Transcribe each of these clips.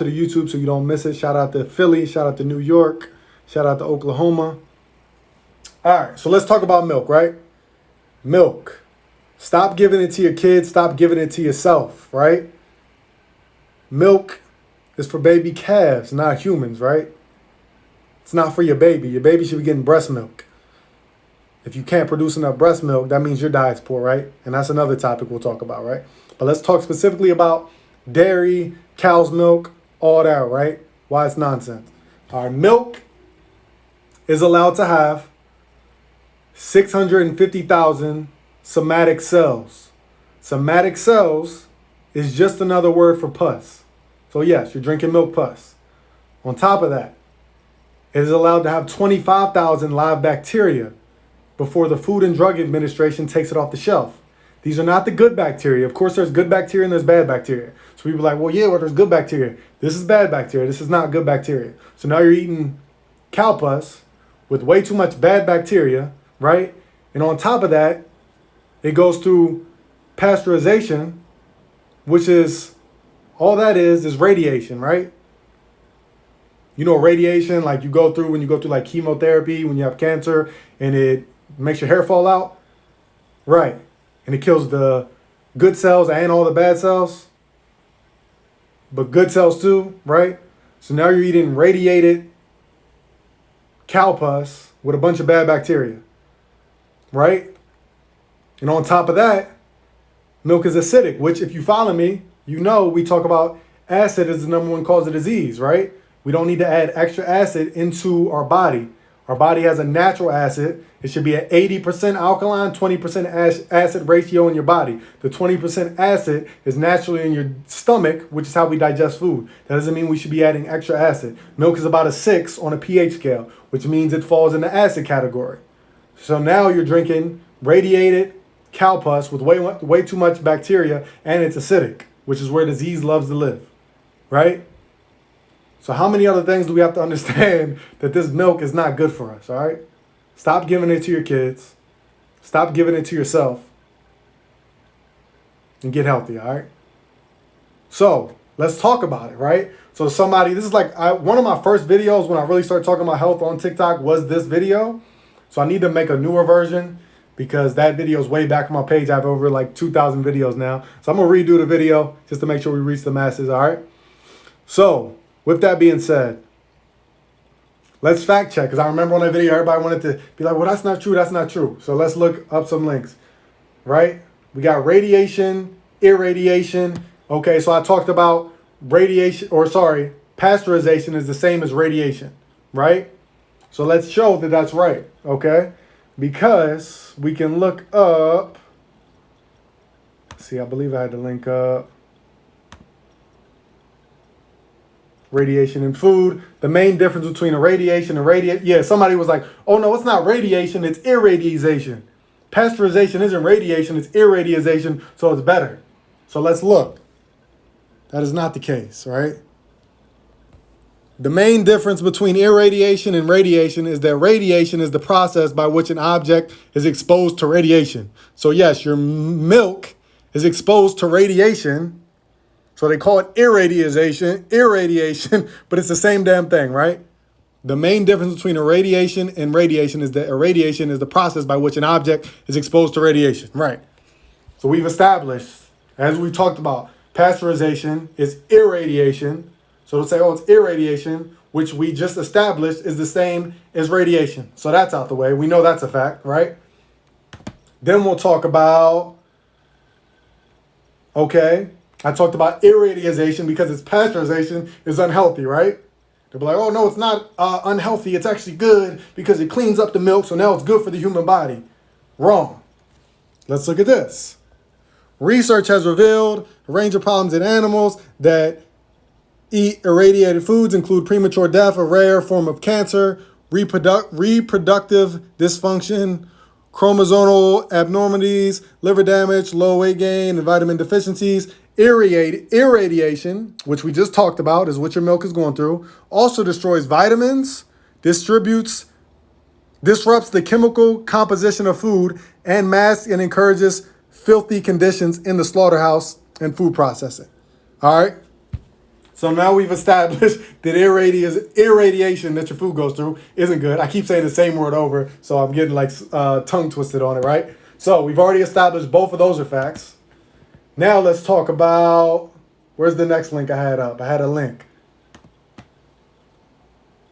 to the YouTube so you don't miss it. Shout out to Philly. Shout out to New York. Shout out to Oklahoma. All right, so let's talk about milk, right? Milk. Stop giving it to your kids. Stop giving it to yourself, right? Milk is for baby calves, not humans, right? It's not for your baby. Your baby should be getting breast milk. If you can't produce enough breast milk, that means your diet's poor, right? And that's another topic we'll talk about, right? But let's talk specifically about dairy, cow's milk, all that, right? Why it's nonsense. All right, milk is allowed to have 650,000 somatic cells. Somatic cells is just another word for pus. So yes, you're drinking milk pus. On top of that, it is allowed to have 25,000 live bacteria before the Food and Drug Administration takes it off the shelf. These are not the good bacteria. Of course, there's good bacteria and there's bad bacteria. So people are like, well, yeah, well, there's good bacteria. This is bad bacteria. This is not good bacteria. So now you're eating cow pus with way too much bad bacteria, right? And on top of that, it goes through pasteurization, which is, all that is radiation, right? You know, radiation, like you go through when you go through like chemotherapy, when you have cancer, and it makes your hair fall out, right? And it kills the good cells and all the bad cells, but good cells too, right? So now you're eating radiated cow pus with a bunch of bad bacteria, right? And on top of that, milk is acidic, which if you follow me, you know we talk about acid as the number one cause of disease, right? We don't need to add extra acid into our body. Our body has a natural acid. It should be an 80% alkaline, 20% acid ratio in your body. The 20% acid is naturally in your stomach, which is how we digest food. That doesn't mean we should be adding extra acid. Milk is about a 6 on a pH scale, which means it falls in the acid category. So now you're drinking radiated cow pus with way too much bacteria, and it's acidic, which is where disease loves to live, right? So how many other things do we have to understand that this milk is not good for us, all right? Stop giving it to your kids. Stop giving it to yourself. And get healthy, all right? So let's talk about it, right? So this is like one of my first videos when I really started talking about health on TikTok was this video. So I need to make a newer version because that video is way back on my page. I have over like 2,000 videos now. So I'm going to redo the video just to make sure we reach the masses, all right? So with that being said, let's fact check, because I remember on that video, everybody wanted to be like, well, that's not true, that's not true. So let's look up some links, right? We got radiation, irradiation. Okay, so I talked about pasteurization is the same as radiation, right? So let's show that that's right, okay? Because we can look up, see, I believe I had to link up. Radiation in food. The main difference between irradiation and somebody was like, oh no, it's not radiation, it's irradiation. Pasteurization isn't radiation, it's irradiation, so it's better. So let's look. That is not the case, right? The main difference between irradiation and radiation is that radiation is the process by which an object is exposed to radiation. So yes, your milk is exposed to radiation. So they call it irradiation, but it's the same damn thing, right? The main difference between irradiation and radiation is that irradiation is the process by which an object is exposed to radiation, right? So we've established, as we talked about, pasteurization is irradiation. So to say, oh, it's irradiation, which we just established is the same as radiation. So that's out the way. We know that's a fact, right? Then we'll talk about, okay, I talked about irradiation because its pasteurization is unhealthy, right? They'll be like, oh, no, it's not unhealthy. It's actually good because it cleans up the milk, so now it's good for the human body. Wrong. Let's look at this. Research has revealed a range of problems in animals that eat irradiated foods include premature death, a rare form of cancer, reproductive dysfunction, chromosomal abnormalities, liver damage, low weight gain, and vitamin deficiencies. Irradiation, which we just talked about, is what your milk is going through, also destroys vitamins, disrupts the chemical composition of food, and masks and encourages filthy conditions in the slaughterhouse and food processing. All right? So now we've established that irradiation that your food goes through isn't good. I keep saying the same word over, so I'm getting like tongue twisted on it, right? So we've already established both of those are facts. Now let's talk about, where's the next link I had up? I had a link.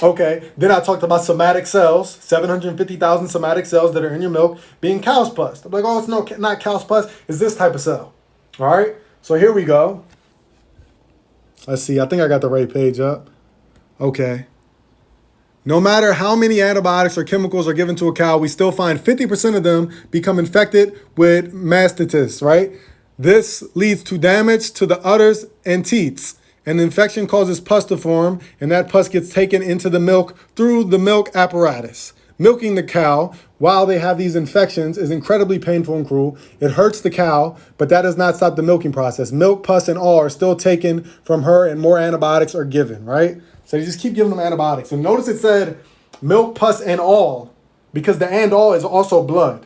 Okay, then I talked about somatic cells, 750,000 somatic cells that are in your milk being cow's pus. I'm like, oh, it's not cow's pus, it's this type of cell. All right, so here we go. Let's see, I think I got the right page up. Okay. No matter how many antibiotics or chemicals are given to a cow, we still find 50% of them become infected with mastitis, right? This leads to damage to the udders and teats. An infection causes pus to form, and that pus gets taken into the milk through the milk apparatus. Milking the cow while they have these infections is incredibly painful and cruel. It hurts the cow, but that does not stop the milking process. Milk, pus, and all are still taken from her, and more antibiotics are given, right? So you just keep giving them antibiotics. And notice it said milk, pus, and all, because the and all is also blood.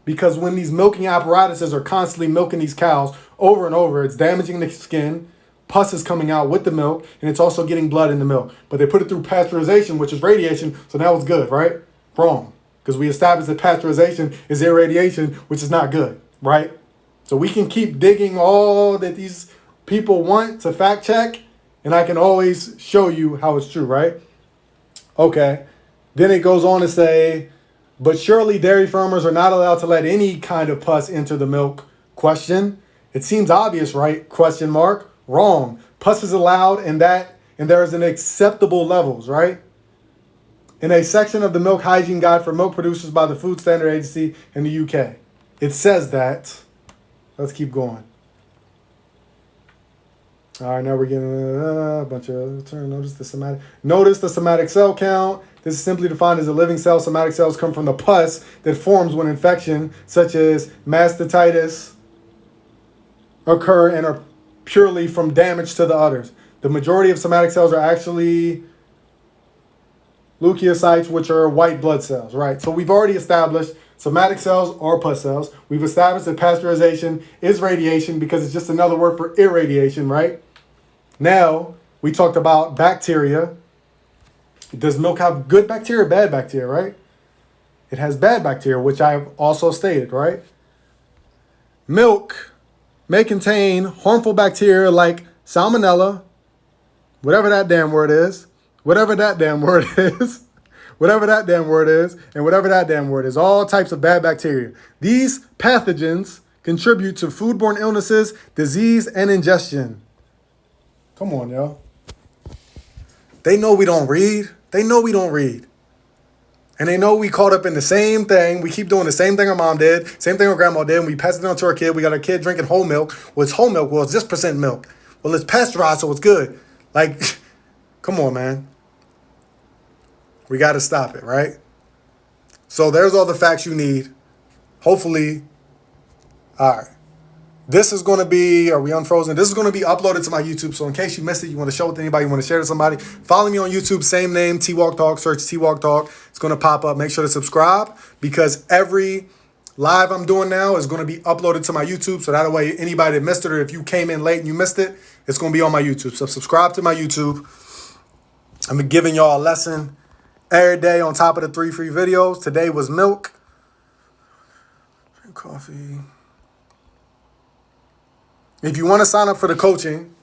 Because when these milking apparatuses are constantly milking these cows over and over, it's damaging the skin. Pus is coming out with the milk, and it's also getting blood in the milk. But they put it through pasteurization, which is radiation, so now it's good, right? Wrong. Because we established that pasteurization is irradiation, which is not good, right? So we can keep digging all that these people want to fact check, and I can always show you how it's true, right? Okay. Then it goes on to say, but surely dairy farmers are not allowed to let any kind of pus enter the milk? Question. It seems obvious, right? Question mark. Wrong. Pus is allowed, and there is an acceptable levels, right? In a section of the Milk Hygiene Guide for Milk Producers by the Food Standard Agency in the UK. It says that. Let's keep going. All right, now we're getting a bunch of, notice the somatic cell count. This is simply defined as a living cell. Somatic cells come from the pus that forms when infection, such as mastitis, occur and are purely from damage to the udders. The majority of somatic cells are actually leukocytes, which are white blood cells, right? So we've already established somatic cells are pus cells. We've established that pasteurization is radiation because it's just another word for irradiation, right? Now, we talked about bacteria. Does milk have good bacteria or bad bacteria, right? It has bad bacteria, which I've also stated, right? Milk may contain harmful bacteria like salmonella, whatever that damn word is, whatever that damn word is, whatever that damn word is, and whatever that damn word is, all types of bad bacteria. These pathogens contribute to foodborne illnesses, disease, and ingestion. Come on, yo. They know we don't read. They know we don't read. And they know we caught up in the same thing. We keep doing the same thing our mom did, same thing our grandma did, and we pass it on to our kid. We got our kid drinking whole milk. Well, it's whole milk. Well, it's this percent milk. Well, it's pasteurized, so it's good. Like, come on, man. We got to stop it, right? So there's all the facts you need. Hopefully, all right. This is going to be, are we unfrozen? This is going to be uploaded to my YouTube. So in case you missed it, you want to show it to anybody, you want to share it to somebody, follow me on YouTube, same name, T-Walk Talk, search T-Walk Talk. It's going to pop up. Make sure to subscribe because every live I'm doing now is going to be uploaded to my YouTube. So that way, anybody that missed it or if you came in late and you missed it, it's going to be on my YouTube. So subscribe to my YouTube. I'm giving y'all a lesson every day on top of the 3 free videos. Today was milk, coffee. If you want to sign up for the coaching,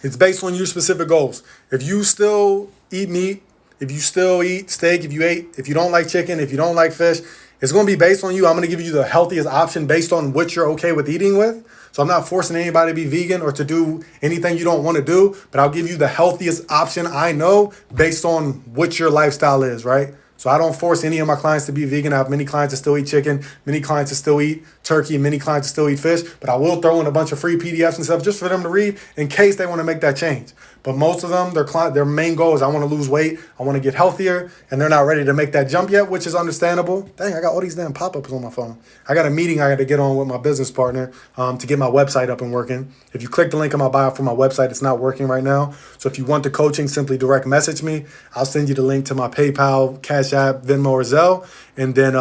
it's based on your specific goals. If you still eat meat, if you still eat steak, if you don't like chicken, if you don't like fish, it's going to be based on you. I'm going to give you the healthiest option based on what you're okay with eating with. So I'm not forcing anybody to be vegan or to do anything you don't want to do, but I'll give you the healthiest option I know based on what your lifestyle is, right? So I don't force any of my clients to be vegan. I have many clients that still eat chicken, many clients that still eat turkey, many clients that still eat fish, but I will throw in a bunch of free PDFs and stuff just for them to read in case they want to make that change. But most of them, their main goal is I want to lose weight, I want to get healthier, and they're not ready to make that jump yet, which is understandable. Dang, I got all these damn pop-ups on my phone. I got a meeting I got to get on with my business partner to get my website up and working. If you click the link in my bio for my website, it's not working right now. So if you want the coaching, simply direct message me. I'll send you the link to my PayPal, Cash App, Venmo, or Zelle, and then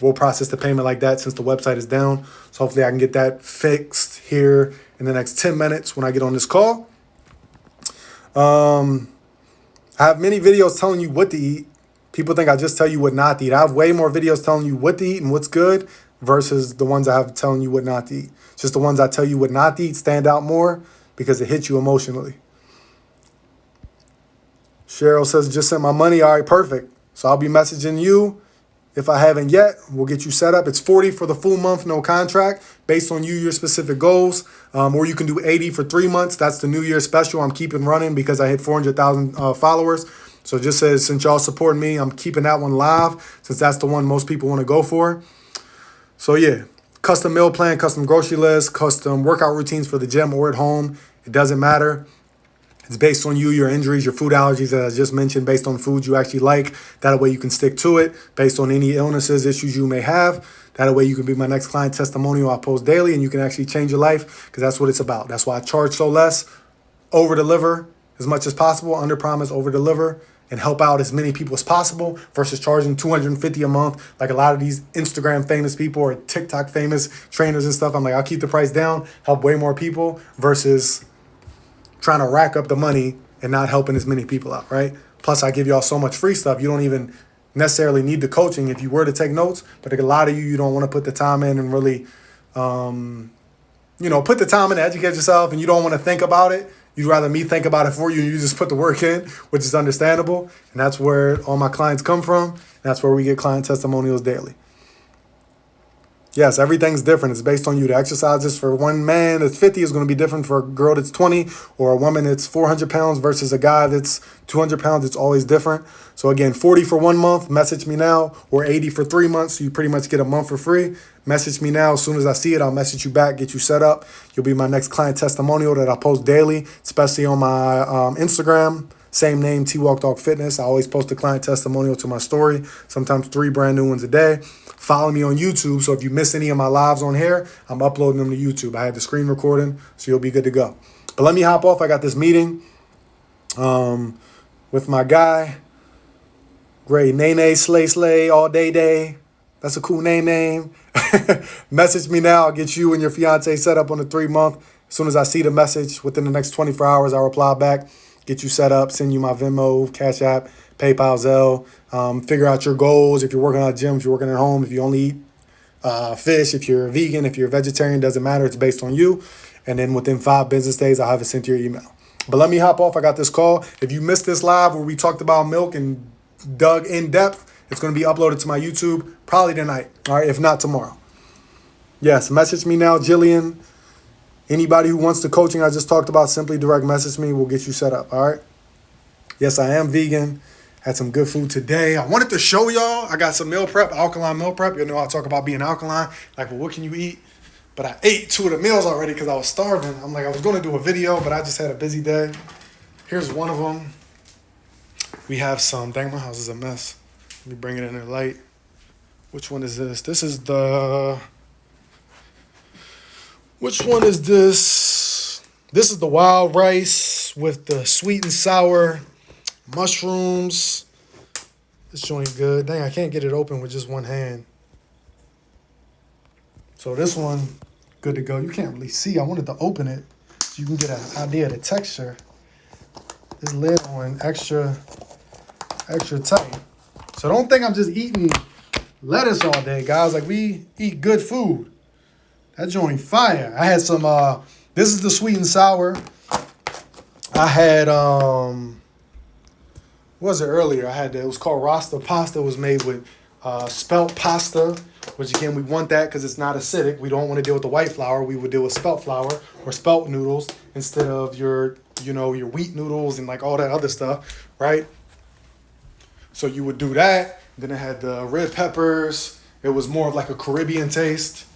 we'll process the payment like that since the website is down. So hopefully I can get that fixed here in the next 10 minutes when I get on this call. I have many videos telling you what to eat. People think I just tell you what not to eat. I have way more videos telling you what to eat and what's good versus the ones I have telling you what not to eat. Just the ones I tell you what not to eat stand out more because it hits you emotionally. Cheryl says, just sent my money. All right, perfect. So I'll be messaging you. If I haven't yet, we'll get you set up. It's 40 for the full month, no contract, based on your specific goals. Or you can do 80 for 3 months. That's the New Year special I'm keeping running because I hit 400,000 followers. So it just says, since y'all supporting me, I'm keeping that one live since that's the one most people want to go for. So yeah, custom meal plan, custom grocery list, custom workout routines for the gym or at home. It doesn't matter. It's based on you, your injuries, your food allergies, as I just mentioned, based on foods you actually like. That way you can stick to it, based on any illnesses, issues you may have. That way you can be my next client testimonial I post daily and you can actually change your life because that's what it's about. That's why I charge so less, over-deliver as much as possible, under-promise, over-deliver, and help out as many people as possible versus charging $250 a month like a lot of these Instagram famous people or TikTok famous trainers and stuff. I'm like, I'll keep the price down, help way more people versus trying to rack up the money and not helping as many people out, right? Plus, I give y'all so much free stuff. You don't even necessarily need the coaching if you were to take notes, but a lot of you don't want to put the time in and really, put the time in to educate yourself and you don't want to think about it. You'd rather me think about it for you and you just put the work in, which is understandable. And that's where all my clients come from. And that's where we get client testimonials daily. Yes, everything's different. It's based on you. The exercises for one man that's 50 is going to be different for a girl that's 20 or a woman that's 400 pounds versus a guy that's 200 pounds. It's always different. So again, 40 for 1 month, message me now, or 80 for 3 months. So you pretty much get a month for free. Message me now. As soon as I see it, I'll message you back, get you set up. You'll be my next client testimonial that I post daily, especially on my Instagram. Same name, T-Walk Dog Fitness. I always post a client testimonial to my story, sometimes 3 brand new ones a day. Follow me on YouTube, so if you miss any of my lives on here, I'm uploading them to YouTube. I have the screen recording, so you'll be good to go. But let me hop off. I got this meeting with my guy. Great. Nene, Slay, all day. That's a cool name. Message me now. I'll get you and your fiance set up on the 3 month. As soon as I see the message, within the next 24 hours, I'll reply back. Get you set up, send you my Venmo, Cash App, PayPal, Zelle. Figure out your goals. If you're working at a gym, if you're working at home, if you only eat fish, if you're a vegan, if you're a vegetarian, doesn't matter. It's based on you. And then within 5 business days, I'll have it sent to your email. But let me hop off. I got this call. If you missed this live where we talked about milk and dug in depth, it's going to be uploaded to my YouTube probably tonight. All right, if not tomorrow. Yes, message me now, Jillian. Anybody who wants the coaching I just talked about, simply direct message me. We'll get you set up, all right? Yes, I am vegan. Had some good food today. I wanted to show y'all. I got some meal prep, alkaline meal prep. You know, I talk about being alkaline. Like, well, what can you eat? But I ate 2 of the meals already because I was starving. I'm like, I was going to do a video, but I just had a busy day. Here's one of them. We have some. Dang, my house is a mess. Let me bring it in there light. Which one is this? Which one is this? This is the wild rice with the sweet and sour mushrooms. This joint good. Dang, I can't get it open with just one hand. So this one, good to go. You can't really see. I wanted to open it so you can get an idea of the texture. This lid one, extra tight. So don't think I'm just eating lettuce all day, guys. Like, we eat good food. That joint fire. I had some, this is the sweet and sour. I had, what was it earlier? It was called Rasta pasta. It was made with spelt pasta, which again, we want that because it's not acidic. We don't want to deal with the white flour. We would deal with spelt flour or spelt noodles instead of your wheat noodles and like all that other stuff, right? So you would do that. Then it had the red peppers. It was more of like a Caribbean taste.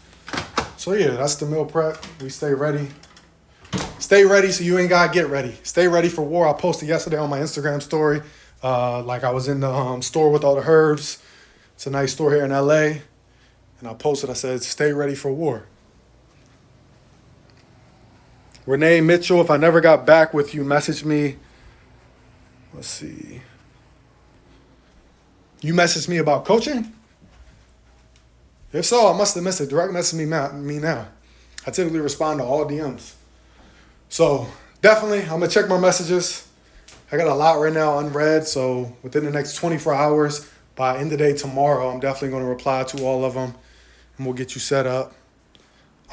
So yeah, that's the meal prep. We stay ready. Stay ready so you ain't got to get ready. Stay ready for war. I posted yesterday on my Instagram story. Like I was in the store with all the herbs. It's a nice store here in LA. And I posted, I said, stay ready for war. Renee Mitchell, if I never got back with you, message me. Let's see. You messaged me about coaching? If so, I must have missed it. Direct message me now. I typically respond to all DMs. So definitely, I'm going to check my messages. I got a lot right now unread, so within the next 24 hours, by end of the day tomorrow, I'm definitely going to reply to all of them, and we'll get you set up.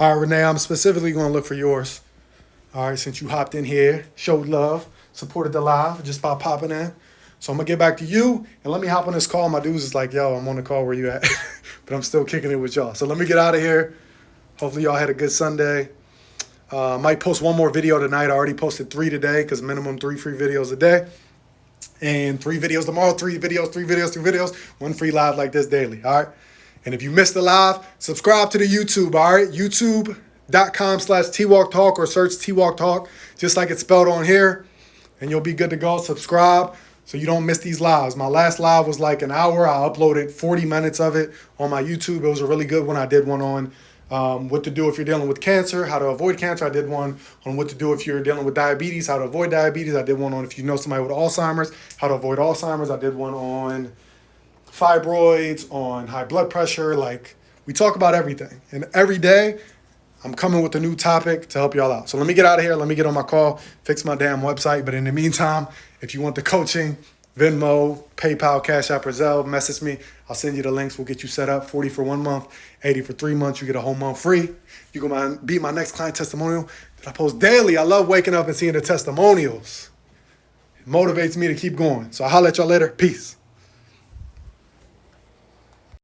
All right, Renee, I'm specifically going to look for yours. All right, since you hopped in here, showed love, supported the live just by popping in. So I'm going to get back to you, and let me hop on this call. My dudes is like, yo, I'm on the call, where you at? But I'm still kicking it with y'all. So let me get out of here. Hopefully y'all had a good Sunday. Might post one more video tonight. I already posted 3 today because minimum 3 free videos a day. And 3 videos tomorrow, 3 videos, 3 videos, 3 videos, 1 free live like this daily, all right? And if you missed the live, subscribe to the YouTube, all right? YouTube.com/TWalkTalk or search T-Walk Talk, just like it's spelled on here, and you'll be good to go. Subscribe so you don't miss these lives. My last live was like an hour. I uploaded 40 minutes of it on my YouTube. It was a really good one. I did one on what to do if you're dealing with cancer, how to avoid cancer. I did one on what to do if you're dealing with diabetes, how to avoid diabetes. I did one on if you know somebody with Alzheimer's, how to avoid Alzheimer's. I did one on fibroids, on high blood pressure. Like, we talk about everything. And every day, I'm coming with a new topic to help y'all out. So let me get out of here. Let me get on my call, fix my damn website. But in the meantime, if you want the coaching, Venmo, PayPal, Cash App, or Zelle, message me. I'll send you the links. We'll get you set up. 40 for 1 month, 80 for 3 months. You get a whole month free. You can be my next client testimonial that I post daily. I love waking up and seeing the testimonials. It motivates me to keep going. So I'll holler at y'all later. Peace.